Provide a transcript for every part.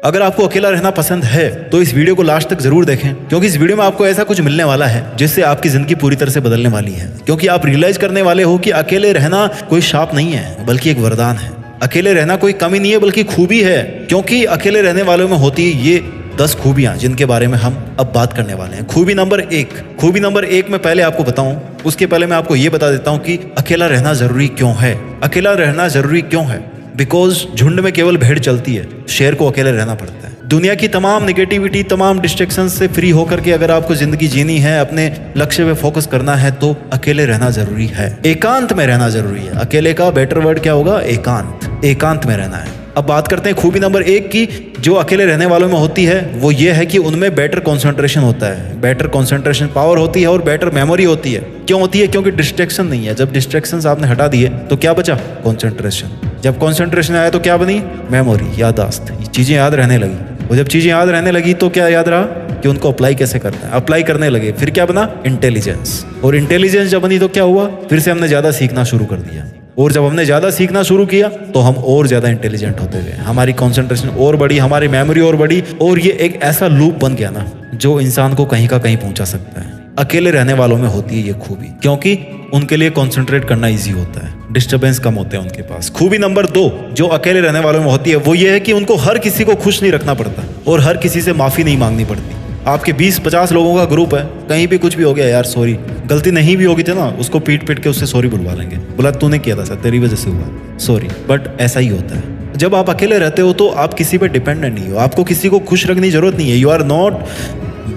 अगर आपको अकेला रहना पसंद है तो इस वीडियो को लास्ट तक जरूर देखें, क्योंकि इस वीडियो में आपको ऐसा कुछ मिलने वाला है जिससे आपकी जिंदगी पूरी तरह से बदलने वाली है। क्योंकि आप रियलाइज करने वाले हो कि अकेले रहना कोई शाप नहीं है बल्कि एक वरदान है। अकेले रहना कोई कमी नहीं है बल्कि खूबी है, क्योंकि अकेले रहने वालों में होती है ये 10 खूबियां जिनके बारे में हम अब बात करने वाले हैं। खूबी नंबर 1 में पहले आपको बताऊं, उसके पहले मैं आपको ये बता देता हूं कि अकेला रहना जरूरी क्यों है। अकेला रहना जरूरी क्यों है? बिकॉज झुंड में केवल भेड़ चलती है, शेर को अकेले रहना पड़ता है। दुनिया की तमाम नेगेटिविटी, तमाम डिस्ट्रैक्शन से फ्री होकर के अगर आपको जिंदगी जीनी है, अपने लक्ष्य पे फोकस करना है, तो अकेले रहना जरूरी है। एकांत में रहना जरूरी है। अकेले का बेटर वर्ड क्या होगा? एकांत में रहना है। अब बात करते हैं खूबी नंबर 1 की, जो अकेले रहने वालों में होती है। वो ये है कि उनमें बेटर कंसंट्रेशन होता है, बेटर कंसंट्रेशन पावर होती है और बेटर मेमोरी होती है। क्यों होती है? क्योंकि डिस्ट्रैक्शन नहीं है। जब डिस्ट्रैक्शंस आपने हटा दिए तो क्या बचा? कंसंट्रेशन। जब कंसंट्रेशन आया तो क्या बनी? मेमोरी, याददाश्त। चीजें याद रहने लगी, और जब चीजें याद रहने लगी तो क्या याद रहा कि उनको अप्लाई कैसे करना है। अप्लाई करने लगे, फिर क्या बना? इंटेलिजेंस। और इंटेलिजेंस जब बनी तो क्या हुआ? फिर से हमने ज्यादा सीखना शुरू कर दिया, और जब हमने ज्यादा सीखना शुरू किया तो हम और ज्यादा इंटेलिजेंट होते गए, हमारी कंसंट्रेशन और बढ़ी, हमारी मेमोरी और बढ़ी, और ये एक ऐसा लूप बन गया ना जो इंसान को कहीं का कहीं पहुंचा सकता है। अकेले रहने वालों में होती है ये खूबी, क्योंकि उनके लिए कंसंट्रेट करना इजी होता है, डिस्टर्बेंस कम होते हैं उनके पास। खूबी नंबर 2 जो अकेले रहने वालों में होती है वो ये है कि उनको हर किसी को खुश नहीं रखना पड़ता और हर किसी से माफी नहीं मांगनी पड़ती। आपके 20-50 लोगों का ग्रुप है, कहीं भी कुछ भी हो गया, यार सॉरी, गलती नहीं भी होगी थी ना, उसको पीट के उससे सॉरी बुलवा लेंगे, बोला तूने किया था सर, तेरी वजह से हुआ, सॉरी। बट ऐसा ही होता है। जब आप अकेले रहते हो तो आप किसी पे डिपेंडेंट नहीं हो, आपको किसी को खुश रखने की जरूरत नहीं है। You are not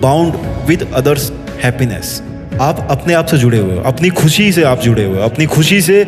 bound with others happiness. आप अपने आप से जुड़े हुए हो, अपनी खुशी से आप जुड़े हुए हो, अपनी खुशी से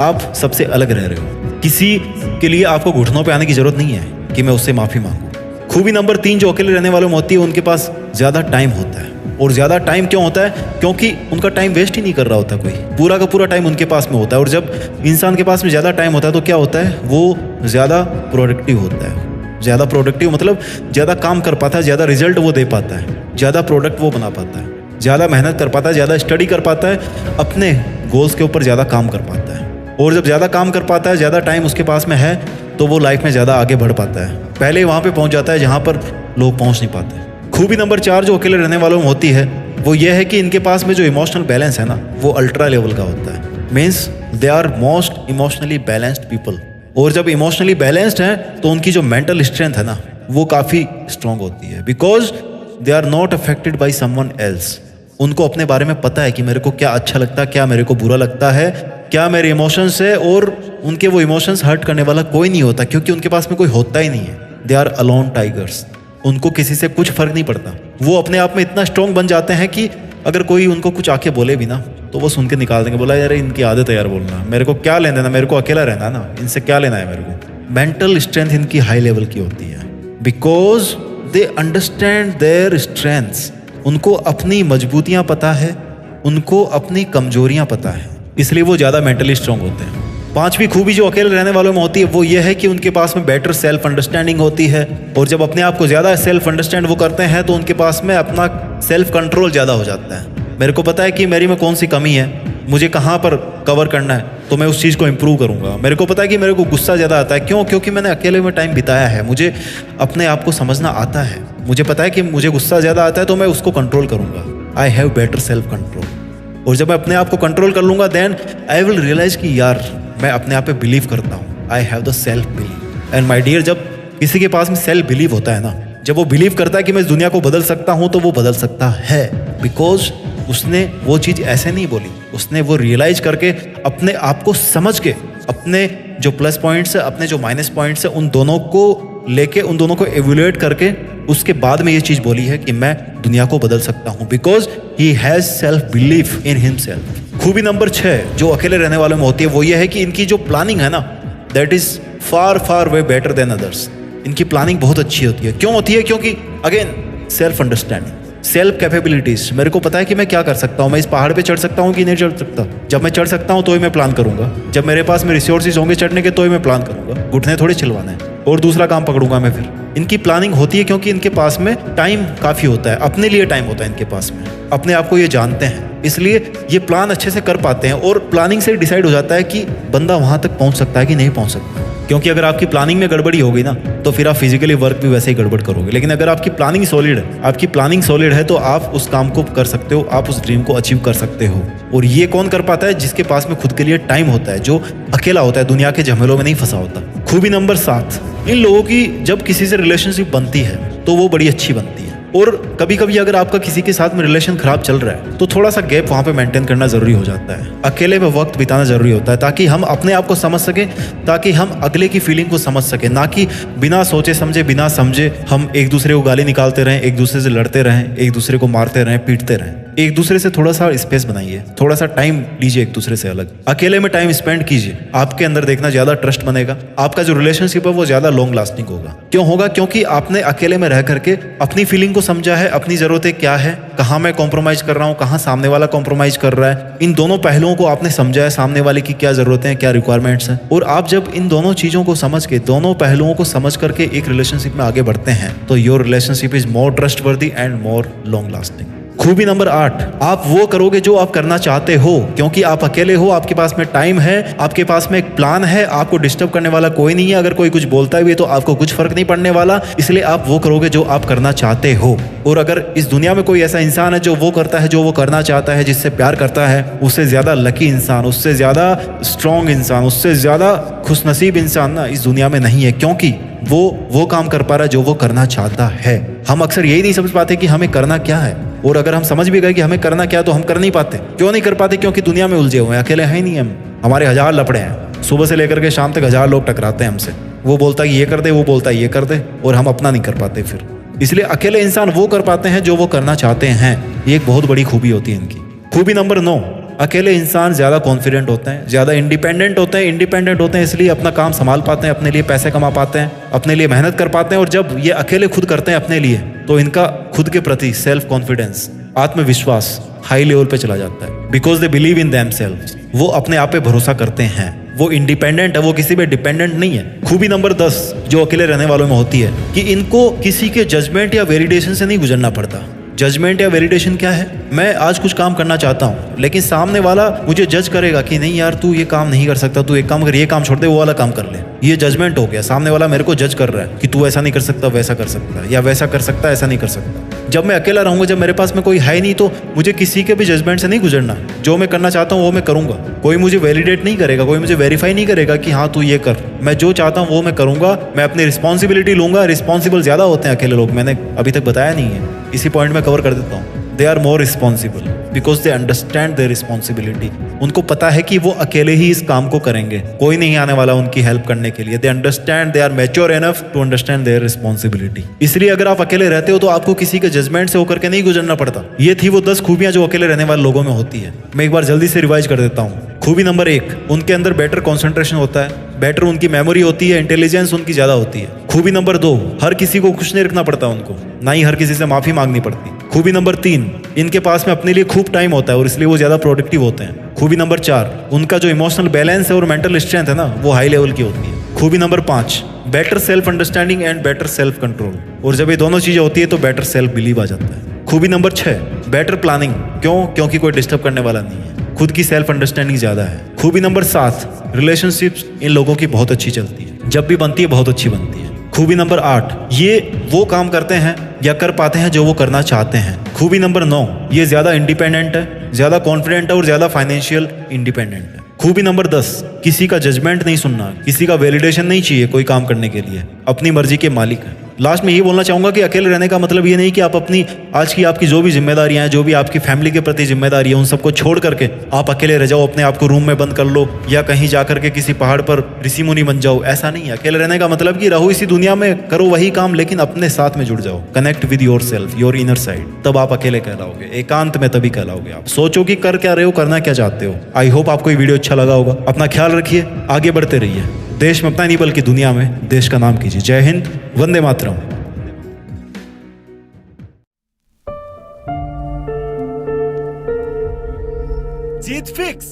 आप सबसे अलग रह रहे हो। किसी के लिए आपको घुटनों पे आने की जरूरत नहीं है कि मैं उससे माफी मांगू। खूबी नंबर 3 जो अकेले रहने वालों में होती है, उनके पास ज्यादा टाइम होता है। और ज्यादा टाइम क्यों होता है? क्योंकि उनका टाइम वेस्ट ही नहीं कर रहा होता कोई, पूरा का पूरा टाइम उनके पास में होता है। और जब इंसान के पास में ज्यादा टाइम होता है तो क्या होता है? वो ज्यादा प्रोडक्टिव होता है। ज्यादा प्रोडक्टिव मतलब ज्यादा काम कर पाता है, ज्यादा रिजल्ट वो दे पाता है, ज्यादा प्रोडक्ट वो बना पाता है, ज्यादा मेहनत कर पाता है, ज्यादा स्टडी कर पाता है, अपने गोल्स के ऊपर ज्यादा काम कर पाता है। और जब ज्यादा काम कर पाता है, ज्यादा टाइम उसके पास में है, तो वो लाइफ में ज्यादा आगे बढ़ पाता है, पहले वहां पे पहुंच जाता है जहां पर लोग पहुंच नहीं पाते। खूबी नंबर 4 जो अकेले रहने वालों में होती है वो ये है कि इनके पास में जो इमोशनल बैलेंस है ना, वो अल्ट्रा लेवल का होता है। Means they are most emotionally balanced people. और जब इमोशनली बैलेंस्ड है तो उनकी जो मेंटल स्ट्रेंथ है ना, वो काफी स्ट्रांग होती है, because they are not affected by someone else. उनको अपने बारे में पता है कि मेरे को क्या अच्छा लगता है, क्या मेरे को बुरा लगता है, क्या मेरे इमोशंस है, और उनके वो इमोशंस हर्ट करने वाला कोई नहीं होता, क्योंकि उनके पास में कोई होता ही नहीं है। They are alone tigers. उनको किसी से कुछ फर्क नहीं पड़ता। वो अपने आप में इतना स्ट्रांग बन जाते हैं कि अगर कोई उनको कुछ आके बोले भी ना तो वो सुन के निकाल देंगे, बोला यार इनकी आदत है यार बोलना, मेरे को क्या लेना है, मेरे को अकेला रहना है ना, इनसे क्या लेना है मेरे को। मेंटल स्ट्रेंथ इनकी हाई लेवल की होती है, because they understand their strengths. उनको अपनी मजबूतियां पता है, उनको अपनी कमजोरियां पता है, इसलिए वो ज्यादा मेंटली स्ट्रांग होते हैं। 5वीं खूबी जो अकेले रहने वालों में होती है वो ये है कि उनके पास में बेटर सेल्फ अंडरस्टैंडिंग होती है। और जब अपने आप को ज्यादा सेल्फ अंडरस्टैंड वो करते हैं तो उनके पास में अपना सेल्फ कंट्रोल ज्यादा हो जाता है। मेरे को पता है कि मेरी में कौन सी कमी है, मुझे कहाँ पर कवर करना है, तो मैं उस चीज़ को इम्प्रूव करूँगा। मेरे को पता है कि मेरे को गुस्सा ज़्यादा आता है, क्यों? क्योंकि मैंने अकेले में टाइम बिताया है, मुझे अपने आप को समझना आता है, मुझे पता है कि मुझे गुस्सा ज़्यादा आता है तो मैं उसको कंट्रोल करूँगा। I have better self control. और जब मैं अपने आप को कंट्रोल कर लूँगा देन आई विल रियलाइज कि यार मैं अपने आप पे बिलीव करता हूँ। I have the self believe. And my dear, जब किसी के पास में सेल्फ बिलीव होता है ना, जब वो बिलीव करता है कि मैं इस दुनिया को बदल सकता हूँ, तो वो बदल सकता है, बिकॉज उसने वो चीज़ ऐसे नहीं बोली, उसने वो रियलाइज करके, अपने आप को समझ के, अपने जो प्लस पॉइंट्स है, अपने जो माइनस पॉइंट्स है, उन दोनों को लेके, उन दोनों को एवेल्युएट करके उसके बाद में ये चीज़ बोली है कि मैं दुनिया को बदल सकता हूँ, because he has self belief in himself. खूबी नंबर 6 जो अकेले रहने वालों में होती है वो ये है कि इनकी जो प्लानिंग है ना, that is far way better than others. इनकी प्लानिंग बहुत अच्छी होती है। क्यों होती है? क्योंकि again self understanding, self capabilities. मेरे को पता है कि मैं क्या कर सकता हूँ, मैं इस पहाड़ पे चढ़ सकता हूँ कि नहीं चढ़ सकता। जब मैं चढ़ सकता हूँ तो ही मैं प्लान करूंगा, जब मेरे पास में रिसोर्सेज होंगे चढ़ने के तो ही मैं प्लान करूंगा, घुटने थोड़े छिलवाना है और दूसरा काम पकड़ूंगा मैं। फिर इनकी प्लानिंग होती है क्योंकि इनके पास में टाइम काफी होता है, अपने लिए टाइम होता है इनके पास में, अपने आप को ये जानते हैं, इसलिए ये प्लान अच्छे से कर पाते हैं और प्लानिंग से डिसाइड हो जाता है कि बंदा वहां तक पहुंच सकता है कि नहीं पहुंच सकता। क्योंकि अगर आपकी प्लानिंग में गड़बड़ी होगी ना तो फिर आप फिजिकली वर्क भी वैसे ही गड़बड़ करोगे। लेकिन अगर आपकी प्लानिंग सॉलिड है तो आप उस काम को कर सकते हो, आप उस ड्रीम को अचीव कर सकते हो। और ये कौन कर पाता है? जिसके पास में खुद के लिए टाइम होता है, जो अकेला होता है, दुनिया के झमेलों में नहीं फंसा होता। खूबी नंबर 7, इन लोगों की जब किसी से रिलेशनशिप बनती है तो वो बड़ी अच्छी बनती है। और कभी कभी अगर आपका किसी के साथ में रिलेशन खराब चल रहा है तो थोड़ा सा गैप वहां पे मेंटेन करना जरूरी हो जाता है। अकेले में वक्त बिताना जरूरी होता है ताकि हम अपने आप को समझ सके, ताकि हम अगले की फीलिंग को समझ सके, ना कि बिना सोचे समझे बिना समझे हम एक दूसरे को गाली निकालते रहें, एक दूसरे से लड़ते रहें, एक दूसरे को मारते रहें, पीटते रहें। एक दूसरे से थोड़ा सा स्पेस बनाइए, थोड़ा सा टाइम लीजिए एक दूसरे से अलग, अकेले में टाइम स्पेंड कीजिए। आपके अंदर देखना ज्यादा ट्रस्ट बनेगा, आपका जो रिलेशनशिप है वो ज्यादा लॉन्ग लास्टिंग होगा। क्यों होगा? क्योंकि आपने अकेले में रह करके अपनी फीलिंग को समझा है, अपनी जरूरतें क्या है, कहाँ मैं कॉम्प्रोमाइज कर रहा हूँ, कहाँ सामने वाला कॉम्प्रोमाइज कर रहा है। इन दोनों पहलुओं को आपने समझा है, सामने वाले की क्या जरूरतें हैं, क्या रिक्वायरमेंट्स हैं। और आप जब इन दोनों चीजों को समझ के, दोनों पहलुओं को समझ करके एक रिलेशनशिप में आगे बढ़ते हैं तो your relationship is more trustworthy and more long lasting. खूबी नंबर 8, आप वो करोगे जो आप करना चाहते हो, क्योंकि आप अकेले हो, आपके पास में टाइम है, आपके पास में एक प्लान है, आपको डिस्टर्ब करने वाला कोई नहीं है। अगर कोई कुछ बोलता भी है तो आपको कुछ फर्क नहीं पड़ने वाला, इसलिए आप वो करोगे जो आप करना चाहते हो। और अगर इस दुनिया में कोई ऐसा इंसान है जो वो करता है जो वो करना चाहता है, जिससे प्यार करता है, उससे ज्यादा लकी इंसान, उससे ज्यादा स्ट्रॉन्ग इंसान, उससे ज्यादा खुशनसीब इंसान ना इस दुनिया में नहीं है, क्योंकि वो काम कर पा रहा है जो वो करना चाहता है। हम अक्सर यही नहीं समझ पाते कि हमें करना क्या है, और अगर हम समझ भी गए कि हमें करना क्या है तो हम कर नहीं पाते। क्यों नहीं कर पाते? क्योंकि दुनिया में उलझे हुए हैं, अकेले हैं नहीं हम, हमारे 1000 लफड़े हैं। सुबह से लेकर के शाम तक 1000 लोग टकराते हैं हमसे, वो बोलता है ये कर दे, वो बोलता है ये कर दे, और हम अपना नहीं कर पाते फिर। इसलिए अकेले इंसान वो कर पाते हैं जो वो करना चाहते हैं। ये एक बहुत बड़ी खूबी होती है इनकी। खूबी नंबर 9, अकेले इंसान ज्यादा कॉन्फिडेंट होते हैं, ज्यादा इंडिपेंडेंट होते हैं। इंडिपेंडेंट होते हैं इसलिए अपना काम संभाल पाते हैं, अपने लिए पैसे कमा पाते हैं, अपने लिए मेहनत कर पाते हैं। और जब ये अकेले खुद करते हैं अपने लिए तो इनका खुद के प्रति सेल्फ कॉन्फिडेंस, आत्मविश्वास हाई लेवल पे चला जाता है। Because they believe in themselves, वो अपने आप पे भरोसा करते हैं, वो इंडिपेंडेंट है, वो किसी पे डिपेंडेंट नहीं है। खूबी नंबर 10 जो अकेले रहने वालों में होती है कि इनको किसी के जजमेंट या वेलिडेशन से नहीं गुजरना पड़ता। जजमेंट या वेलिडेशन क्या है? मैं आज कुछ काम करना चाहता हूँ लेकिन सामने वाला मुझे जज करेगा कि नहीं यार तू ये काम नहीं कर सकता, तू एक काम कर, ये काम छोड़ दे, वो वाला काम कर ले। ये जजमेंट हो गया, सामने वाला मेरे को जज कर रहा है कि तू ऐसा नहीं कर सकता, वैसा कर सकता है, या वैसा कर सकता है, ऐसा नहीं कर सकता। जब मैं अकेला रहूंगा, जब मेरे पास में कोई है नहीं, तो मुझे किसी के भी जजमेंट से नहीं गुजरना। जो मैं करना चाहता हूँ वो मैं करूंगा। कोई मुझे वैलिडेट नहीं करेगा, कोई मुझे वेरीफाई नहीं करेगा कि हाँ तू ये कर। मैं जो चाहता हूँ वो मैं करूंगा, मैं अपनी रिस्पॉन्सिबिलिटी लूंगा। रिस्पॉन्सिबल ज्यादा होते हैं अकेले लोग, मैंने अभी तक बताया नहीं है, इसी पॉइंट में कवर कर देता हूँ। They are more responsible because they understand their responsibility. उनको पता है कि वो अकेले ही इस काम को करेंगे, कोई नहीं आने वाला उनकी हेल्प करने के लिए। They understand, they are mature enough to understand their responsibility. इसलिए अगर आप अकेले रहते हो तो आपको किसी के जजमेंट से होकर के नहीं गुजरना पड़ता। ये थी वो 10 खूबियां जो अकेले रहने वाले लोगों में होती है। मैं एक बार जल्दी से रिवाइज कर देता हूँ। खूबी नंबर 1, उनके अंदर बेटर कॉन्सेंट्रेशन होता है, बेटर उनकी मेमोरी होती है, इंटेलिजेंस उनकी ज्यादा होती है। खूबी नंबर 2, हर किसी को खुश नहीं रखना पड़ता उनको, ना ही हर किसी से माफी मांगनी पड़ती। खूबी नंबर 3, इनके पास में अपने लिए खूब टाइम होता है और इसलिए वो ज्यादा प्रोडक्टिव होते हैं। खूबी नंबर 4, उनका जो इमोशनल बैलेंस है और मेंटल स्ट्रेंथ है ना वो हाई लेवल की होती है। खूबी number 5, better self understanding and better self control. और जब ये दोनों चीजें होती है तो बेटर सेल्फ बिलीव आ जाता है। खूबी नंबर 6, बेटर प्लानिंग। क्यों? क्योंकि कोई डिस्टर्ब करने वाला नहीं है, खुद की सेल्फ अंडरस्टैंडिंग ज्यादा है। खूबी नंबर 7, रिलेशनशिप्स इन लोगों की बहुत अच्छी चलती है, जब भी बनती है बहुत अच्छी बनती है। खूबी नंबर 8, ये वो काम करते हैं या कर पाते हैं जो वो करना चाहते हैं। खूबी नंबर 9, ये ज्यादा इंडिपेंडेंट है, ज्यादा कॉन्फिडेंट है और ज्यादा फाइनेंशियल इंडिपेंडेंट है। खूबी नंबर 10, किसी का जजमेंट नहीं सुनना, किसी का वैलिडेशन नहीं चाहिए कोई काम करने के लिए, अपनी मर्जी के मालिक है। लास्ट में ये बोलना चाहूंगा कि अकेले रहने का मतलब ये नहीं कि आप अपनी आज की आपकी जो भी जिम्मेदारियां हैं, जो भी आपकी फैमिली के प्रति जिम्मेदारी है, उन सबको छोड़ करके आप अकेले रह जाओ, अपने आप को रूम में बंद कर लो या कहीं जा करके किसी पहाड़ पर ऋषि मुनि बन जाओ। ऐसा नहीं है। अकेले रहने का मतलब कि रहो इसी दुनिया में, करो वही काम लेकिन अपने साथ में जुड़ जाओ, connect with your self, your inner side, तब आप अकेले कहलाओगे। एकांत में तभी कहलाओगे। आप सोचो कि कर क्या रहे हो, करना क्या चाहते हो। आई होप आपको ये वीडियो अच्छा लगा होगा। अपना ख्याल रखिए, आगे बढ़ते रहिए, देश में अपना नहीं बल्कि दुनिया में देश का नाम कीजिए। जय हिंद, वंदे मातरम। जीत फिक्स।